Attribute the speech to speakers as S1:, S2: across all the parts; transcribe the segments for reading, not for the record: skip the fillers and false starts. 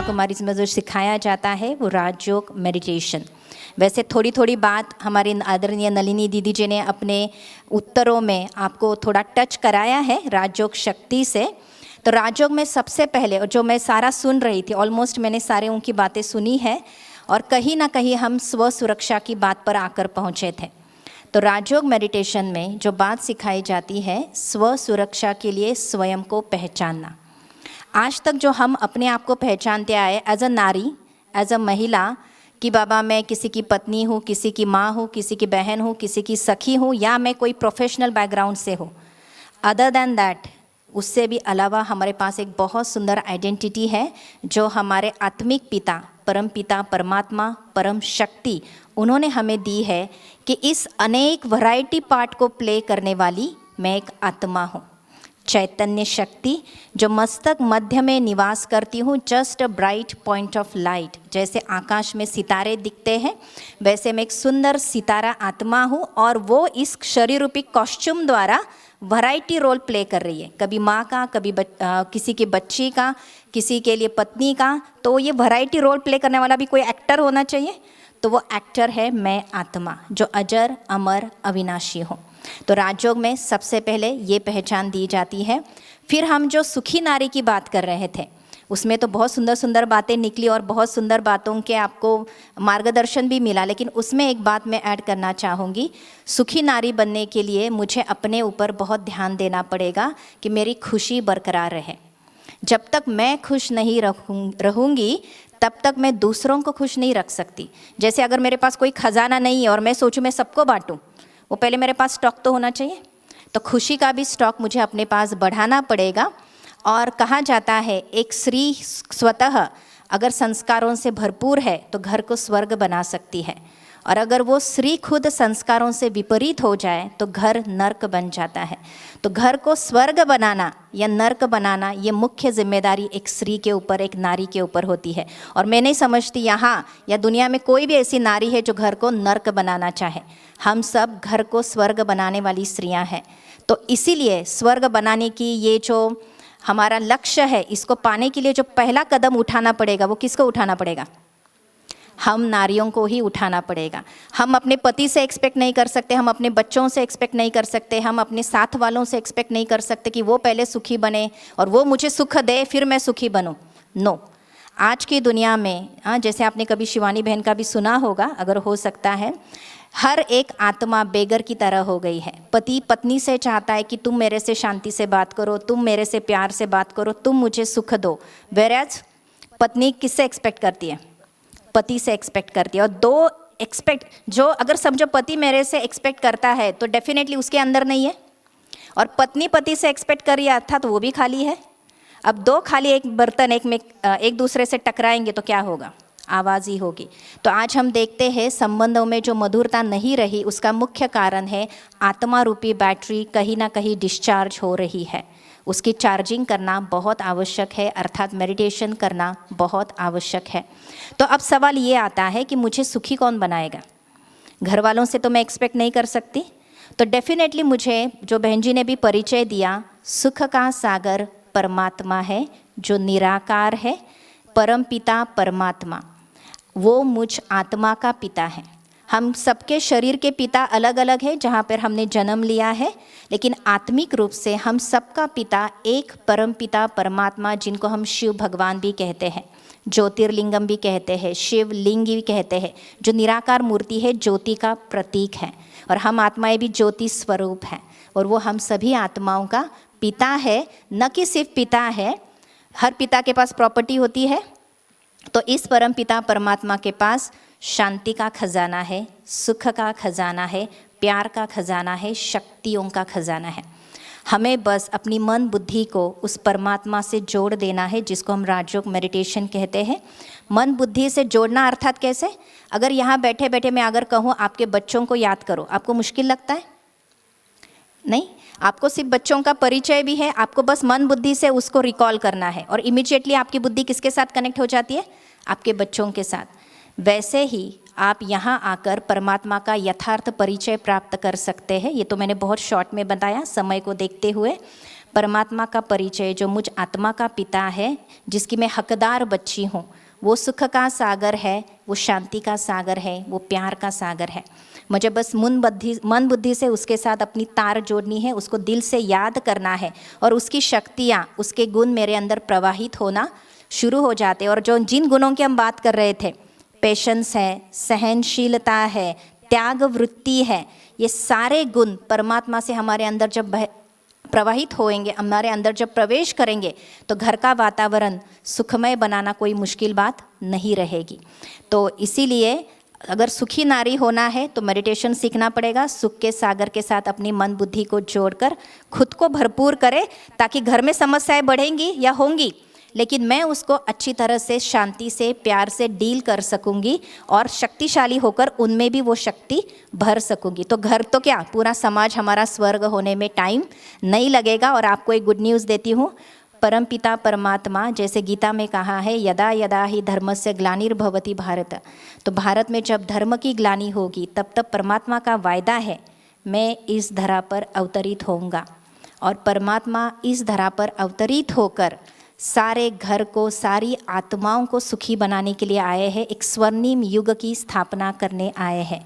S1: कुमारी में जो सिखाया जाता है वो राजयोग मेडिटेशन। वैसे थोड़ी थोड़ी बात हमारी आदरणीय नलिनी दीदी जी ने अपने उत्तरों में आपको थोड़ा टच कराया है राजयोग शक्ति से। तो राजयोग में सबसे पहले, और जो मैं सारा सुन रही थी, ऑलमोस्ट मैंने सारे उनकी बातें सुनी है और कहीं ना कहीं हम स्व सुरक्षा की बात पर आकर पहुँचे थे। तो राजयोग मेडिटेशन में जो बात सिखाई जाती है, स्व सुरक्षा के लिए स्वयं को पहचानना। आज तक जो हम अपने आप को पहचानते आए एज अ नारी, एज अ महिला, कि बाबा मैं किसी की पत्नी हूँ, किसी की माँ हूँ, किसी की बहन हूँ, किसी की सखी हूँ, या मैं कोई प्रोफेशनल बैकग्राउंड से हूँ। अदर देन दैट, उससे भी अलावा हमारे पास एक बहुत सुंदर आइडेंटिटी है जो हमारे आत्मिक पिता, परम पिता, परमात्मा, परम शक्ति, उन्होंने हमें दी है कि इस अनेक वैरायटी पार्ट को प्ले करने वाली मैं एक आत्मा हूँ, चैतन्य शक्ति जो मस्तक मध्य में निवास करती हूँ, just a bright point of light. जैसे आकाश में सितारे दिखते हैं वैसे मैं एक सुंदर सितारा आत्मा हूँ, और वो इस शरीर रूपी कॉस्ट्यूम द्वारा वैरायटी रोल प्ले कर रही है, कभी माँ का, कभी किसी के बच्ची का, किसी के लिए पत्नी का। तो ये वैरायटी रोल प्ले करने वाला भी कोई एक्टर होना चाहिए, तो वो एक्टर है मैं आत्मा जो अजर अमर अविनाशी हूँ। तो राजयोग में सबसे पहले ये पहचान दी जाती है। फिर हम जो सुखी नारी की बात कर रहे थे उसमें तो बहुत सुंदर सुंदर बातें निकली और बहुत सुंदर बातों के आपको मार्गदर्शन भी मिला, लेकिन उसमें एक बात मैं ऐड करना चाहूँगी। सुखी नारी बनने के लिए मुझे अपने ऊपर बहुत ध्यान देना पड़ेगा कि मेरी खुशी बरकरार रहे। जब तक मैं खुश नहीं रहूँगी तब तक मैं दूसरों को खुश नहीं रख सकती। जैसे अगर मेरे पास कोई खजाना नहीं है और मैं सोचूं मैं सबको बांटूं, वो पहले मेरे पास स्टॉक तो होना चाहिए। तो खुशी का भी स्टॉक मुझे अपने पास बढ़ाना पड़ेगा। और कहा जाता है एक स्त्री स्वतः अगर संस्कारों से भरपूर है तो घर को स्वर्ग बना सकती है, और अगर वो स्त्री खुद संस्कारों से विपरीत हो जाए तो घर नर्क बन जाता है। तो घर को स्वर्ग बनाना या नर्क बनाना ये मुख्य जिम्मेदारी एक स्त्री के ऊपर, एक नारी के ऊपर होती है। और मैं नहीं समझती यहाँ या दुनिया में कोई भी ऐसी नारी है जो घर को नर्क बनाना चाहे। हम सब घर को स्वर्ग बनाने वाली स्त्रियाँ हैं। तो इसीलिए स्वर्ग बनाने की ये जो हमारा लक्ष्य है, इसको पाने के लिए जो पहला कदम उठाना पड़ेगा वो किसको उठाना पड़ेगा? हम नारियों को ही उठाना पड़ेगा। हम अपने पति से एक्सपेक्ट नहीं कर सकते, हम अपने बच्चों से एक्सपेक्ट नहीं कर सकते, हम अपने साथ वालों से एक्सपेक्ट नहीं कर सकते कि वो पहले सुखी बने और वो मुझे सुख दे फिर मैं सुखी बनूं। नो, आज की दुनिया में जैसे आपने कभी शिवानी बहन का भी सुना होगा, अगर हो सकता है, हर एक आत्मा बेगर की तरह हो गई है। पति पत्नी से चाहता है कि तुम मेरे से शांति से बात करो, तुम मेरे से प्यार से बात करो, तुम मुझे सुख दो। वेयरएज पत्नी किससे एक्सपेक्ट करती है? पति से एक्सपेक्ट करती है। और दो एक्सपेक्ट, जो अगर समझो पति मेरे से एक्सपेक्ट करता है तो डेफिनेटली उसके अंदर नहीं है, और पत्नी पति से एक्सपेक्ट कर रही है अर्थात वो भी खाली है। अब दो खाली एक बर्तन एक दूसरे से टकराएंगे तो क्या होगा? आवाज़ ही होगी। तो आज हम देखते हैं संबंधों में जो मधुरता नहीं रही, उसका मुख्य कारण है आत्मा रूपी बैटरी कहीं ना कहीं डिस्चार्ज हो रही है। उसकी चार्जिंग करना बहुत आवश्यक है, अर्थात मेडिटेशन करना बहुत आवश्यक है। तो अब सवाल ये आता है कि मुझे सुखी कौन बनाएगा? घर वालों से तो मैं एक्सपेक्ट नहीं कर सकती। तो डेफिनेटली मुझे, जो बहन जी ने भी परिचय दिया, सुख का सागर परमात्मा है जो निराकार है, परम पिता परमात्मा, वो मुझ आत्मा का पिता है। हम सबके शरीर के पिता अलग अलग है जहाँ पर हमने जन्म लिया है, लेकिन आत्मिक रूप से हम सबका पिता एक परम पिता परमात्मा, जिनको हम शिव भगवान भी कहते हैं, ज्योतिर्लिंगम भी कहते हैं, शिव लिंग भी कहते हैं, जो निराकार मूर्ति है, ज्योति का प्रतीक है। और हम आत्माएं भी ज्योति स्वरूप हैं, और वो हम सभी आत्माओं का पिता है। न कि सिर्फ पिता है, हर पिता के पास प्रॉपर्टी होती है, तो इस परम पिता परमात्मा के पास शांति का खजाना है, सुख का खजाना है, प्यार का खजाना है, शक्तियों का खजाना है। हमें बस अपनी मन बुद्धि को उस परमात्मा से जोड़ देना है, जिसको हम राजयोग मेडिटेशन कहते हैं। मन बुद्धि से जोड़ना अर्थात कैसे? अगर यहाँ बैठे बैठे मैं अगर कहूँ आपके बच्चों को याद करो, आपको मुश्किल लगता है? नहीं, आपको सिर्फ बच्चों का परिचय भी है, आपको बस मन बुद्धि से उसको रिकॉल करना है, और इमीडिएटली आपकी बुद्धि किसके साथ कनेक्ट हो जाती है? आपके बच्चों के साथ। वैसे ही आप यहाँ आकर परमात्मा का यथार्थ परिचय प्राप्त कर सकते हैं। ये तो मैंने बहुत शॉर्ट में बताया समय को देखते हुए। परमात्मा का परिचय, जो मुझ आत्मा का पिता है, जिसकी मैं हकदार बच्ची हूँ, वो सुख का सागर है, वो शांति का सागर है, वो प्यार का सागर है। मुझे बस मन बुद्धि से उसके साथ अपनी तार जोड़नी है, उसको दिल से याद करना है और उसकी शक्तियाँ, उसके गुण मेरे अंदर प्रवाहित होना शुरू हो जाते। और जो जिन गुणों की हम बात कर रहे थे, पेशेंस है, सहनशीलता है, त्याग वृत्ति है, ये सारे गुण परमात्मा से हमारे अंदर जब प्रवाहित होएंगे, हमारे अंदर जब प्रवेश करेंगे, तो घर का वातावरण सुखमय बनाना कोई मुश्किल बात नहीं रहेगी। तो इसीलिए अगर सुखी नारी होना है तो मेडिटेशन सीखना पड़ेगा। सुख के सागर के साथ अपनी मन बुद्धि को जोड़कर खुद को भरपूर करें, ताकि घर में समस्याएं बढ़ेंगी या होंगी, लेकिन मैं उसको अच्छी तरह से शांति से प्यार से डील कर सकूंगी और शक्तिशाली होकर उनमें भी वो शक्ति भर सकूंगी। तो घर तो क्या, पूरा समाज हमारा स्वर्ग होने में टाइम नहीं लगेगा। और आपको एक गुड न्यूज़ देती हूँ, परमपिता परमात्मा, जैसे गीता में कहा है, यदा यदा ही धर्मस्य ग्लानिर्भवति भारत, तो भारत में जब धर्म की ग्लानि होगी तब तब परमात्मा का वायदा है, मैं इस धरा पर अवतरित होऊंगा। और परमात्मा इस धरा पर अवतरित होकर सारे घर को, सारी आत्माओं को सुखी बनाने के लिए आए हैं। एक स्वर्णिम युग की स्थापना करने आए हैं।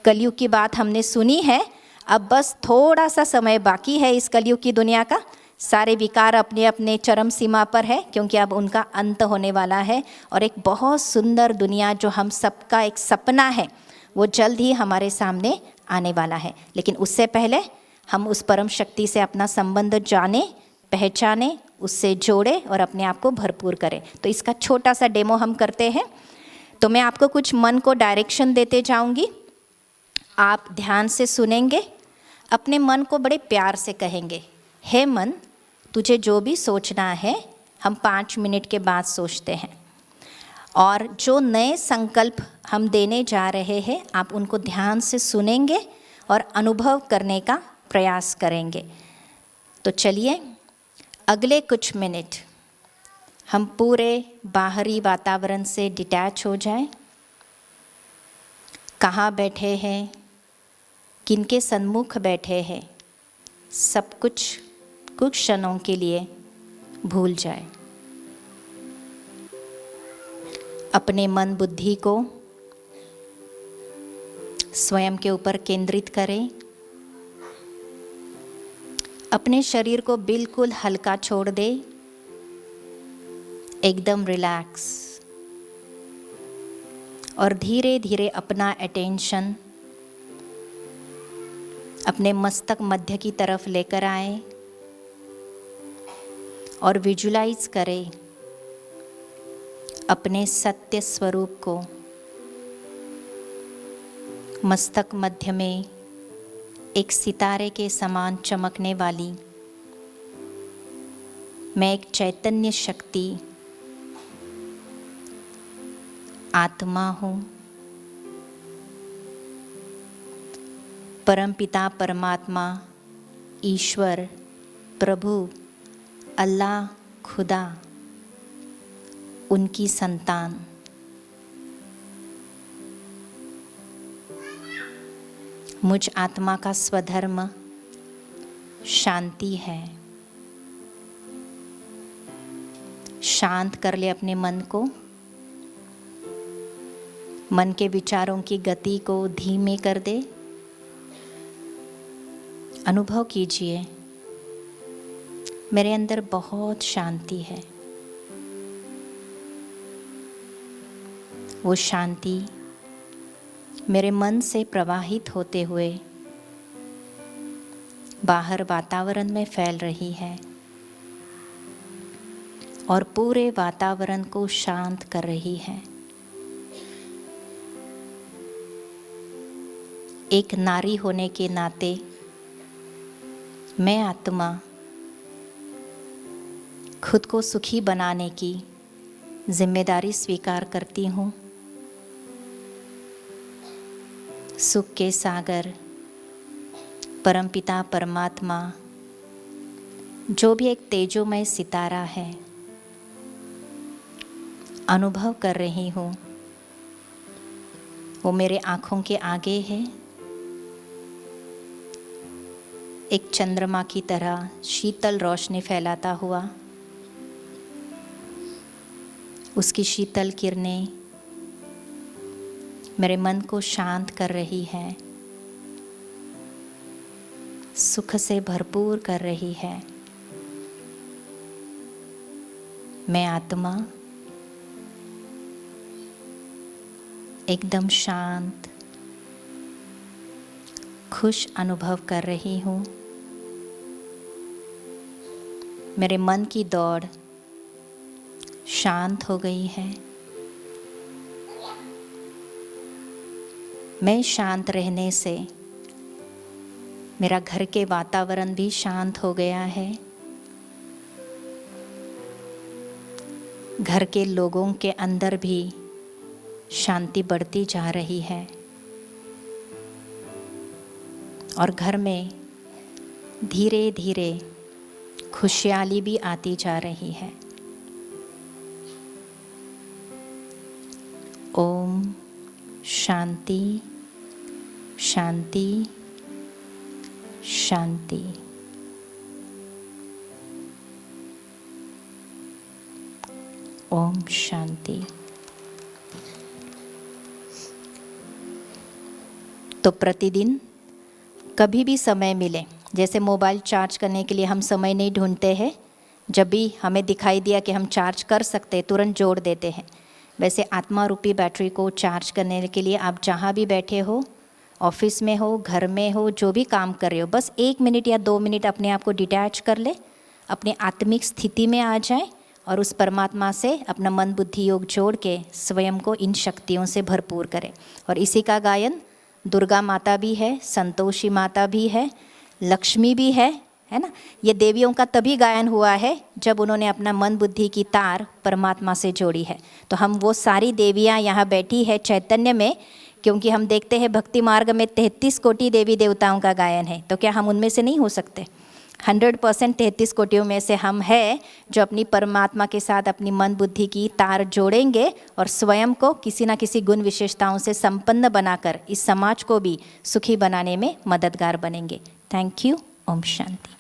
S1: कलयुग की बात हमने सुनी है, अब बस थोड़ा सा समय बाकी है इस कलयुग की दुनिया का। सारे विकार अपने अपने चरम सीमा पर है, क्योंकि अब उनका अंत होने वाला है। और एक बहुत सुंदर दुनिया जो हम सबका एक सपना है, वो जल्द ही हमारे सामने आने वाला है। लेकिन उससे पहले हम उस परम शक्ति से अपना संबंध जाने, पहचाने, उससे जोड़े और अपने आप को भरपूर करें। तो इसका छोटा सा डेमो हम करते हैं। तो मैं आपको कुछ मन को डायरेक्शन देते जाऊंगी, आप ध्यान से सुनेंगे, अपने मन को बड़े प्यार से कहेंगे, हे मन, तुझे जो भी सोचना है हम 5 मिनट के बाद सोचते हैं। और जो नए संकल्प हम देने जा रहे हैं, आप उनको ध्यान से सुनेंगे और अनुभव करने का प्रयास करेंगे। तो चलिए, अगले कुछ मिनट हम पूरे बाहरी वातावरण से डिटैच हो जाएं। कहाँ बैठे हैं, किनके सन्मुख बैठे हैं, सब कुछ क्षणों के लिए भूल जाए। अपने मन बुद्धि को स्वयं के ऊपर केंद्रित करें। अपने शरीर को बिल्कुल हल्का छोड़ दे, एकदम रिलैक्स, और धीरे धीरे अपना अटेंशन अपने मस्तक मध्य की तरफ लेकर आए और विजुलाइज करें अपने सत्य स्वरूप को। मस्तक मध्य में एक सितारे के समान चमकने वाली मैं एक चैतन्य शक्ति आत्मा हूँ। परमपिता परमात्मा, ईश्वर, प्रभु, अल्लाह, खुदा, उनकी संतान। मुझ आत्मा का स्वधर्म शांति है। शांत कर ले अपने मन को, मन के विचारों की गति को धीमे कर दे। अनुभव कीजिए, मेरे अंदर बहुत शांति है। वो शांति मेरे मन से प्रवाहित होते हुए बाहर वातावरण में फैल रही है और पूरे वातावरण को शांत कर रही है। एक नारी होने के नाते मैं आत्मा खुद को सुखी बनाने की जिम्मेदारी स्वीकार करती हूँ। सुख के सागर परमपिता परमात्मा, जो भी एक तेजोमय सितारा है, अनुभव कर रही हूँ, वो मेरे आँखों के आगे है। एक चंद्रमा की तरह शीतल रोशनी फैलाता हुआ उसकी शीतल किरणें मेरे मन को शांत कर रही है, सुख से भरपूर कर रही है। मैं आत्मा एकदम शांत, खुश अनुभव कर रही हूँ। मेरे मन की दौड़ शांत हो गई है। मैं शांत रहने से मेरा घर के वातावरण भी शांत हो गया है। घर के लोगों के अंदर भी शांति बढ़ती जा रही है और घर में धीरे धीरे खुशहाली भी आती जा रही है। ओम शांति शांति शांति। ओम शांति। तो प्रतिदिन कभी भी समय मिले, जैसे मोबाइल चार्ज करने के लिए हम समय नहीं ढूंढते हैं, जब भी हमें दिखाई दिया कि हम चार्ज कर सकते तुरंत जोड़ देते हैं, वैसे आत्मा रूपी बैटरी को चार्ज करने के लिए आप जहाँ भी बैठे हो, ऑफिस में हो, घर में हो, जो भी काम कर रहे हो, बस 1 मिनट या 2 मिनट अपने आप को डिटैच कर ले, अपने आत्मिक स्थिति में आ जाए और उस परमात्मा से अपना मन बुद्धि योग जोड़ के स्वयं को इन शक्तियों से भरपूर करें। और इसी का गायन दुर्गा माता भी है, संतोषी माता भी है, लक्ष्मी भी है ना। ये देवियों का तभी गायन हुआ है जब उन्होंने अपना मन बुद्धि की तार परमात्मा से जोड़ी है। तो हम वो सारी देवियाँ यहाँ बैठी है चैतन्य में, क्योंकि हम देखते हैं भक्ति मार्ग में 33 कोटि देवी देवताओं का गायन है, तो क्या हम उनमें से नहीं हो सकते? 100% 33 कोटियों में से हम हैं जो अपनी परमात्मा के साथ अपनी मन बुद्धि की तार जोड़ेंगे और स्वयं को किसी न किसी गुण विशेषताओं से संपन्न बनाकर इस समाज को भी सुखी बनाने में मददगार बनेंगे। Thank you. ओम शांति।